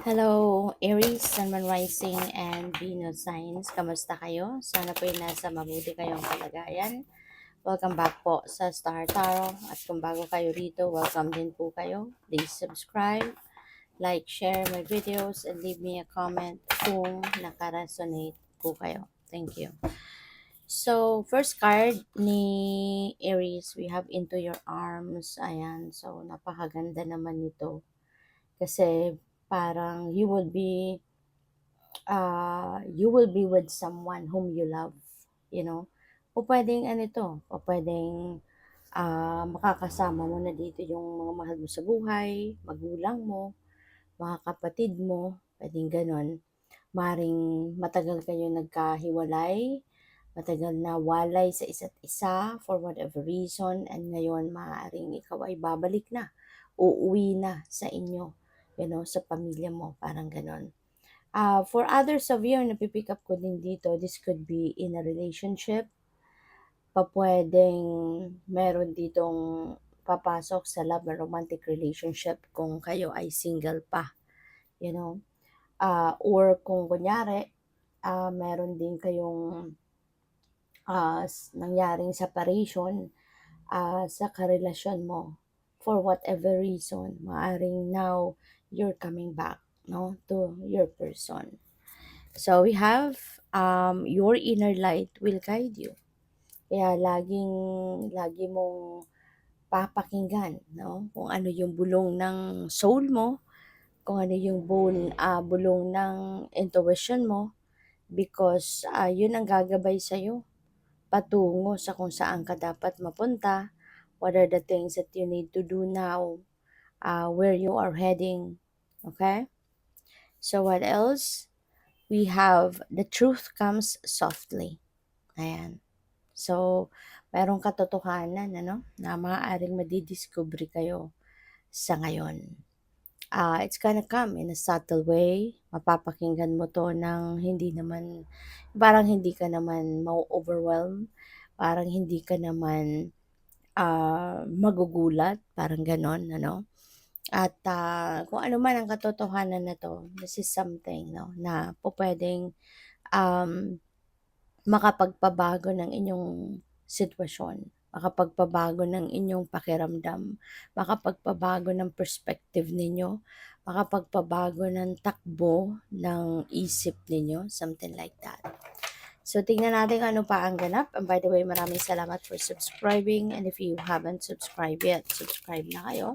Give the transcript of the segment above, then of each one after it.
Hello, Aries, Sun, Moon Rising, and Venus Signs. Kamusta kayo? Sana po ay nasa mabuti kayong kalagayan. Welcome back po sa Star Tarot. At kung bago kayo rito, welcome din po kayo. Please subscribe, like, share my videos, and leave me a comment kung nakaresonate po kayo. Thank you. So, first card ni Aries, we have Into Your Arms. Ayan, so napakaganda naman nito. Kasi parang you will be with someone whom you love, you know. O pwedeng ano to, o pwedeng makakasama mo na dito yung mga mahal mo sa buhay, magulang mo, mga kapatid mo, pwedeng ganon. Maring matagal kayo nagkahiwalay, matagal na walay sa isa't isa for whatever reason, and ngayon maaaring ikaw ay babalik na, uuwi na sa inyo, sa pamilya mo, parang ganon. For others of you, napipick up ko din dito, this could be in a relationship. Pwedeng meron ditong papasok sa love and romantic relationship kung kayo ay single pa. Or kung kunyari, meron din kayong nangyaring separation sa karelasyon mo. For whatever reason, maaring now you're coming back to your person. So we have your inner light will guide you. Kaya lagi mong papakinggan, kung ano yung bulong ng soul mo, kung ano yung bulong ng intuition mo, because yun ang gagabay sa'yo patungo sa kung saan ka dapat mapunta, what are the things that you need to do now, where you are heading, okay? So what else? We have the truth comes softly. Ayan. So, merong katotohanan, na maaaring madidiscover kayo sa ngayon. It's gonna come in a subtle way. Mapapakinggan mo to ng parang hindi ka naman ma-overwhelm, parang hindi ka naman magugulat, parang ganon, At kung ano man ang katotohanan na to, this is something, na pwedeng um, makapagpabago ng inyong sitwasyon, makapagpabago ng inyong pakiramdam, makapagpabago ng perspective ninyo, makapagpabago ng takbo ng isip ninyo, something like that. So, tingnan natin kung ano pa ang ganap. And by the way, maraming salamat for subscribing. And if you haven't subscribed yet, subscribe na kayo.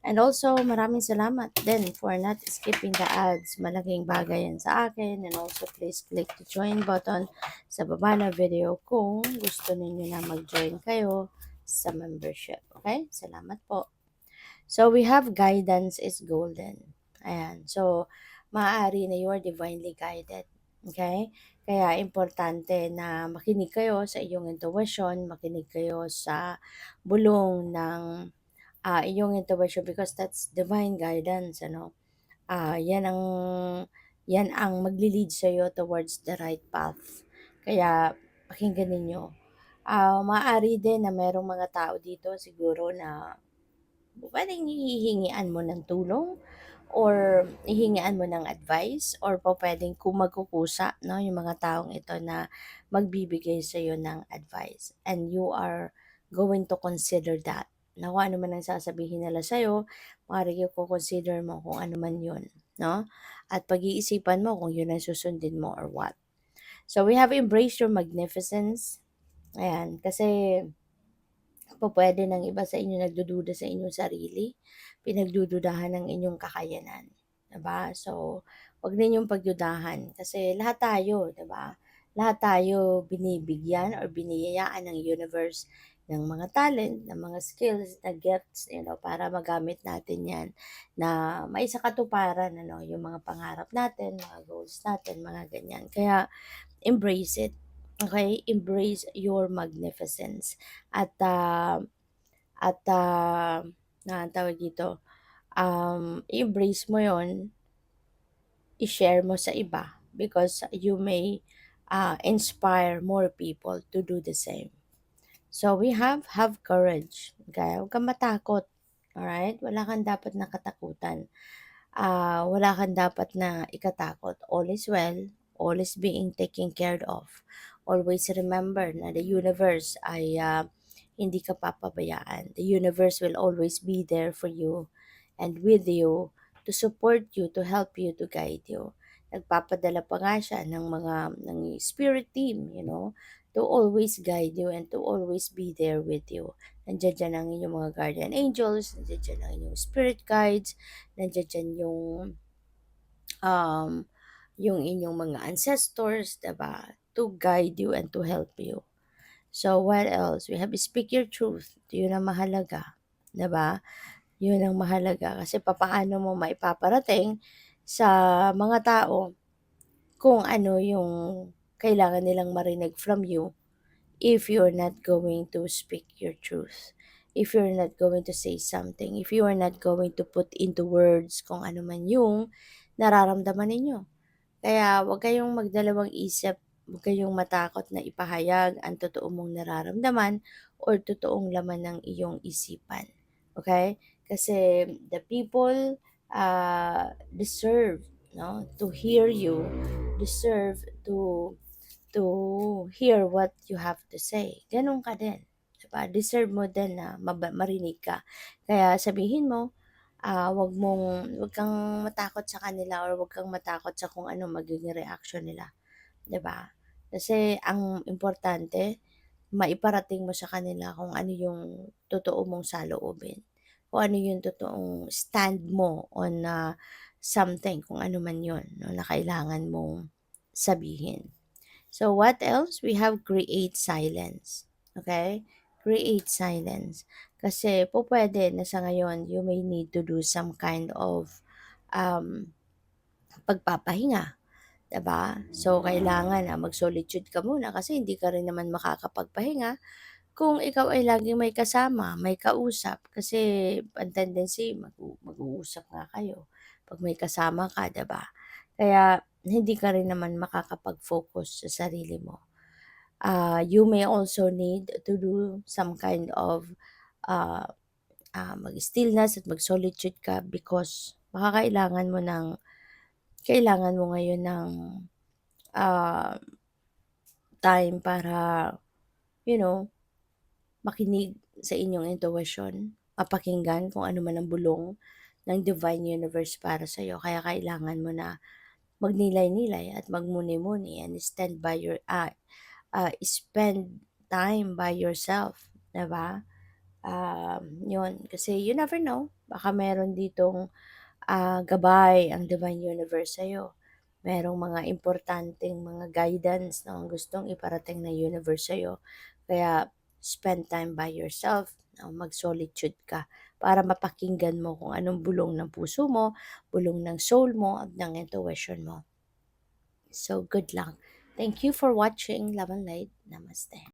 And also, maraming salamat din for not skipping the ads. Malaking bagay yan sa akin. And also, please click the join button sa baba na video kung gusto ninyo na mag-join kayo sa membership. Okay? Salamat po. So, we have guidance is golden. Ayan. So, maaari na you are divinely guided. Okay? Kaya, importante na makinig kayo sa iyong intuition, makinig kayo sa bulong ng iyong intuition, because that's divine guidance, yan ang magli-lead sa iyo towards the right path. Kaya pakinggan ninyo. Maaari din na merong mga tao dito siguro na pwedeng hihingian mo ng tulong or hihingian mo ng advice, or pwedeng kung magkukusa, yung mga taong ito na magbibigay sa iyo ng advice, and you are going to consider that na kung ano man ang sasabihin nila sa'yo, maaari ko consider mo kung ano man yun, at pag-iisipan mo kung yun ang susundin mo or what. So we have embraced your magnificence. Ayan, kasi pwede ng iba sa inyo nagdududa sa inyong sarili, pinagdududahan ng inyong kakayanan. Diba? So, wag ninyong pagdudahan kasi lahat tayo, diba? Lahat tayo binibigyan or biniyayaan ng universe ng mga talent, ng mga skills, na gifts, para magamit natin yan na maisakatuparan, yung mga pangarap natin, mga goals natin, mga ganyan. Kaya, embrace it. Okay? Embrace your magnificence. At na tawag dito, i-embrace mo yon, i-share mo sa iba, because you may inspire more people to do the same. So we have courage. Okay? Huwag kang matakot. Alright? Wala kang dapat nakatakutan. wala kang dapat na ikatakot. All is well, all is being taken care of. Always remember na the universe ay hindi ka papabayaan. The universe will always be there for you and with you to support you, to help you, to guide you. Nagpapadala pa nga siya ng spirit team, to always guide you and to always be there with you. Nandiyan dyan ang inyong mga guardian angels, nandiyan dyan ang inyong spirit guides, nandiyan dyan um, yung inyong mga ancestors, 'di ba? To guide you and to help you. So, what else? We have speak your truth. Yun ang mahalaga, 'di ba? Yun ang mahalaga kasi papaano mo maipaparating sa mga tao kung ano yung kailangan nilang marinig from you if you're not going to speak your truth, if you're not going to say something, if you are not going to put into words kung ano man yung nararamdaman ninyo. Kaya huwag kayong magdalawang isip, huwag kayong matakot na ipahayag ang totoo mong nararamdaman or totoong laman ng iyong isipan. Okay? Kasi the people deserve, no, to hear you, deserve to hear what you have to say. Ganun ka din. Diba? Deserve mo din na marinig ka. Kaya sabihin mo, wag kang matakot sa kanila or wag kang matakot sa kung ano magiging reaction nila. 'Di ba? Kasi ang importante, maiparating mo sa kanila kung ano yung totoo mong saloobin. Kung ano yung totoong stand mo on something, kung ano man yun, no, na kailangan mong sabihin. So what else? We have create silence. Okay? Create silence. Kasi po pwede na sa ngayon, you may need to do some kind of um, pagpapahinga. 'Di ba? So, kailangan na mag-solitude ka muna kasi hindi ka rin naman makakapagpahinga kung ikaw ay laging may kasama, may kausap. Kasi ang tendency, mag-uusap nga kayo pag may kasama ka, 'di ba? Kaya hindi ka rin naman makakapag-focus sa sarili mo. You may also need to do some kind of uh, mag-stillness at mag-solitude ka because baka kailangan mo ngayon ng ah, time para, you know, makinig sa inyong intuition, mapakinggan kung ano man ang bulong ng divine universe para sa'yo. Kaya kailangan mo na magnilay-nilay at magmuni-muni and spend time by yourself, 'di ba? Yun, kasi you never know, baka meron ditong gabay ang divine universe sa'yo. Merong mga importanteng mga guidance na gustong iparating ng universe sa'yo. Kaya spend time by yourself, no? Mag-solitude ka para mapakinggan mo kung anong bulong ng puso mo, bulong ng soul mo, at ng intuition mo. So, good luck. Thank you for watching Love and Light. Namaste.